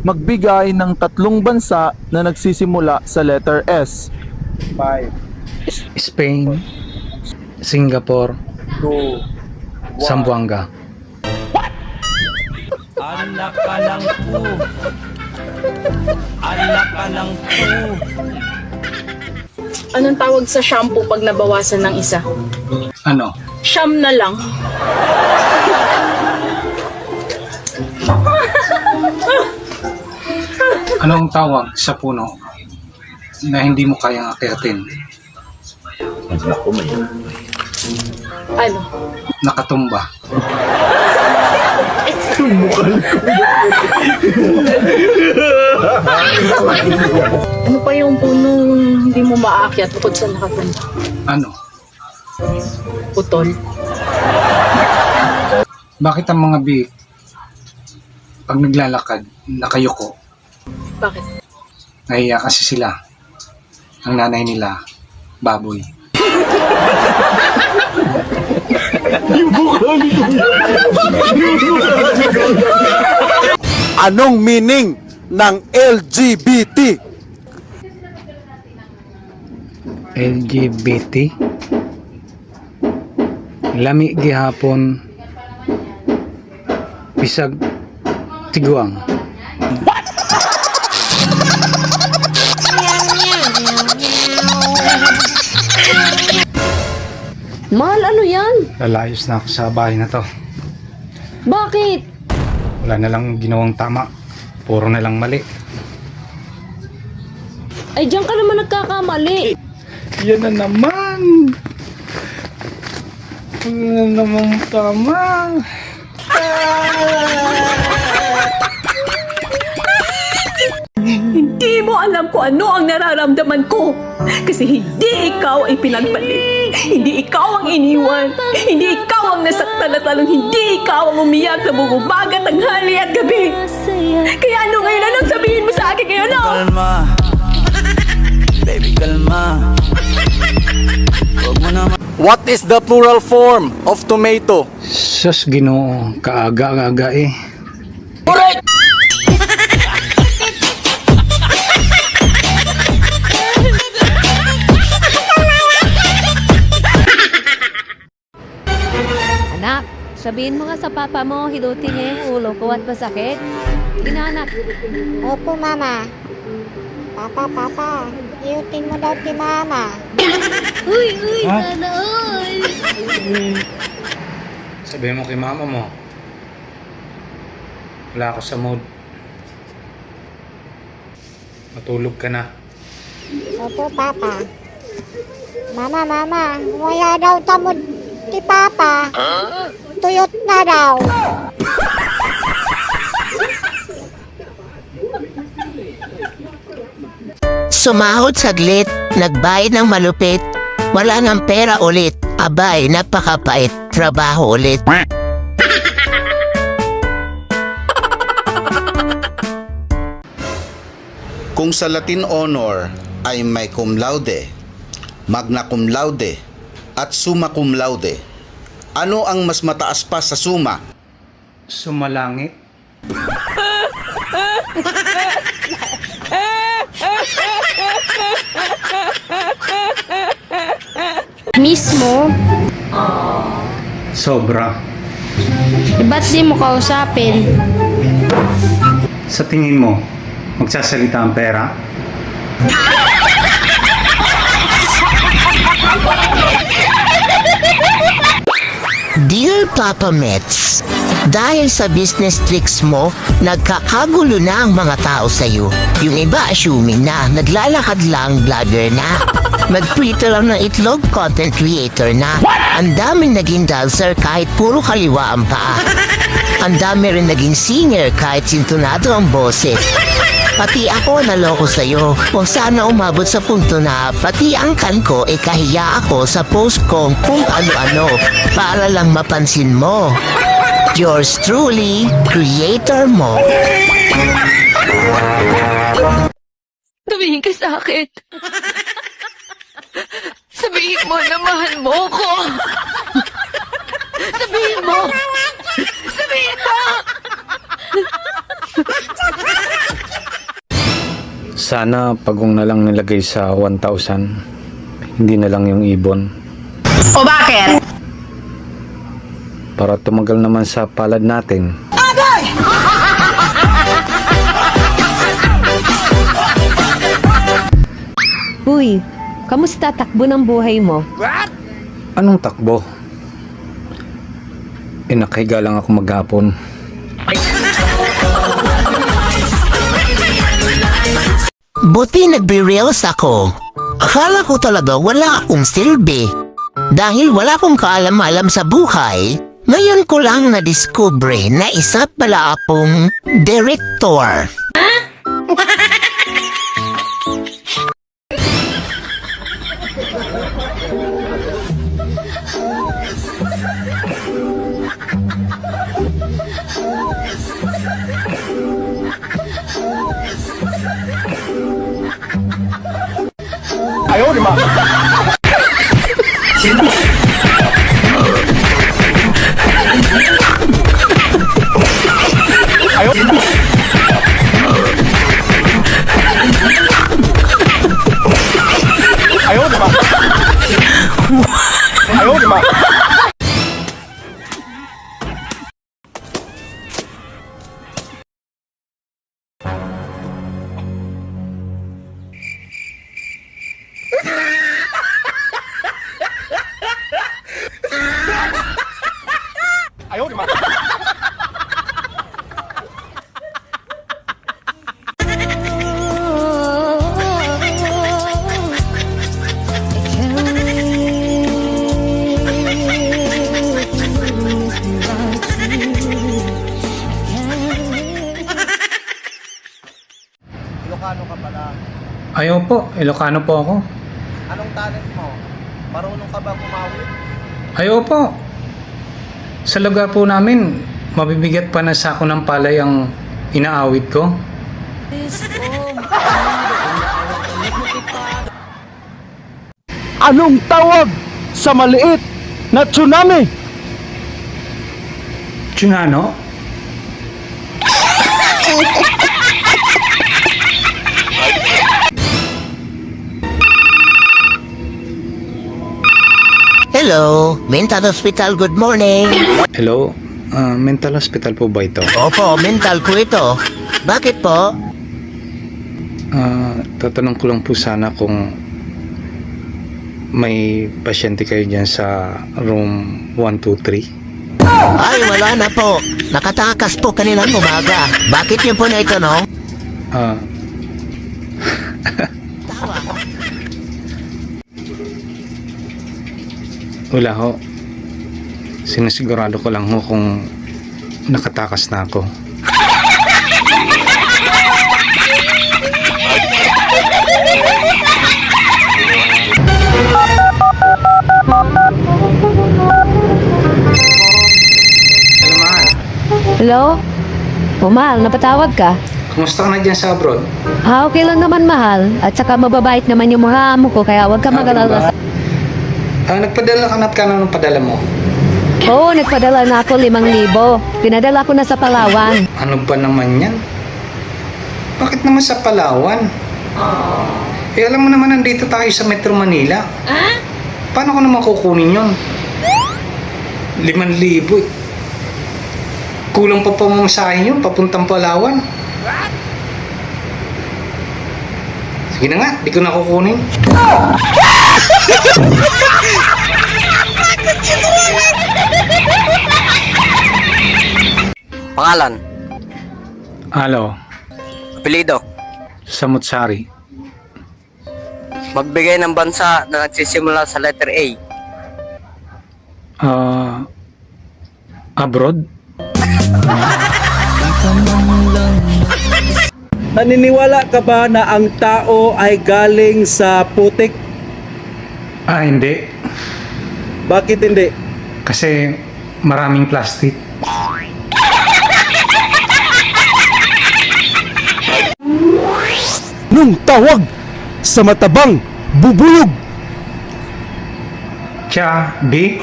Magbigay ng 3 bansa na nagsisimula sa letter S. 5, Spain, Singapore, 2, 1. Zamboanga. Anak ka lang po. Anak ka lang po. Anong tawag sa shampoo pag nabawasan ng isa? Ano? Siyam na lang. Anong tawag sa puno na hindi mo kayang akyatin? Ano? Nakatumba. Ano pa yung punong hindi mo maakyat bukod sa nakatumba? Ano? Putol. Bakit ang mga biik pag naglalakad, nakayuko? Bakit? Nahiya kasi sila. Ang nanay nila, baboy. Anong meaning ng LGBT? LGBT? Lami gihapon. Bisag tiguang. Mahal, ano yan? Lalayos na ako sa bahay na to. Bakit? Wala na lang ginawang tama. Puro na lang mali. Ay, diyan ka naman nagkakamali. Yan na naman. Wala na namang tama. Hindi mo alam kung ano ang nararamdaman ko. Kasi hindi ikaw ay pinagpalit. Hindi ikaw ang iniwan. Hindi ikaw ang nasaktan at lalong hindi ikaw ang umiyak na bububaga tanghali at gabi. Kaya ano ngayon? Anong sabihin mo sa akin ngayon? No? Kalma. Baby, kalma. Huwag mo naman. What is the plural form of tomato? Sus, Ginoo, kaaga-aga eh. Anak, sabihin mo nga sa papa mo, hilutin niya yung ulo ko at masakit. Sige na, anak. Opo, Mama. Papa, iyutin mo daw si Mama. Sabihin mo kay mama mo. Wala ako sa mood. Matulog ka na. Opo, Papa. Mama, wala daw tamod si Papa. Tuyot na daw. Sumahod saglit, nagbayad ng malupit, wala ng pera ulit, abay, napakapait, trabaho ulit. Kung sa Latin honor ay may cum laude, magna cum laude, at summa cum laude, ano ang mas mataas pa sa summa? Sumalangit. Mismo? Sobra. Ba't di mo kausapin? Sa tingin mo, magsasalita ang pera? Dear Papa Mets, dahil sa business tricks mo, nagkakagulo na ang mga tao sa'yo. Yung iba assuming na naglalakad lang, vlogger na. Mag-prito lang ng itlog, content creator na. Ang daming naging dancer kahit puro kaliwa ang paa. Ang dami rin naging singer kahit sintonado ang boses. Pati ako naloko sa'yo. Kung sana umabot sa punto na pati ang kan ko kahiya ako sa post kong kung ano-ano para lang mapansin mo. Yours truly, creator mo. Sabihin ka sa akin. Sabihin mo na mahal mo ko. Sabihin mo. Sabihin mo. Sana pagong na lang nilagay sa 1,000. Hindi na lang yung ibon. O bakit? Para tumagal naman sa palad natin. Uy, kamusta takbo ng buhay mo? Anong takbo? Nakahiga lang ako maghapon. Buti nagbe-reels ako. Akala ko talaga wala akong silbi. Dahil wala akong kaalam-alam sa buhay, ngayon ko lang na-discover na isa pala akong director. Ayaw po, Ilocano po ako. Anong talent mo? Marunong ka ba kumawit? Ayaw po. Sa lugar po namin, mabibigat pa na sako ng palay ang inaawit ko. Anong tawag sa maliit na tsunami? Tsunano? Hello, Mental Hospital, good morning. Hello? Mental hospital po ba ito? Opo, mental po ito. Bakit po? Tatanong ko lang po sana kung may pasyente kayo dyan sa room 123. Ay, wala na po. Nakatakas po kaninang umaga. Bakit yun po na itanong? Wala ho. Sinisigurado ko lang ho kung nakatakas na ako. Hello, mahal. Hello? O mahal, napatawag ka? Kumusta ka na dyan sa abroad? Okay lang naman mahal. At saka mababait naman yung mga amo ko, kaya huwag ka mag-alala. Nagpadala ka na at kano ng padala mo? Oo, nagpadala na ako 5,000. Pinadala ko na sa Palawan. Ano ba naman yan? Bakit naman sa Palawan? Alam mo naman nandito tayo sa Metro Manila. Paano ko naman kukunin yun? 5,000 eh. Kulang pa pamamasahin yun, papuntang Palawan. Sige na nga, di ko na kukunin. Pangalan? Alo, Apelido? Samutsari. Magbigay ng bansa na nagsisimula sa letter A. Abroad? Naniniwala ka ba na ang tao ay galing sa putik? Hindi. Bakit hindi? Kasi maraming plastic. Nung tawag sa matabang bubuyog. Tsa, B?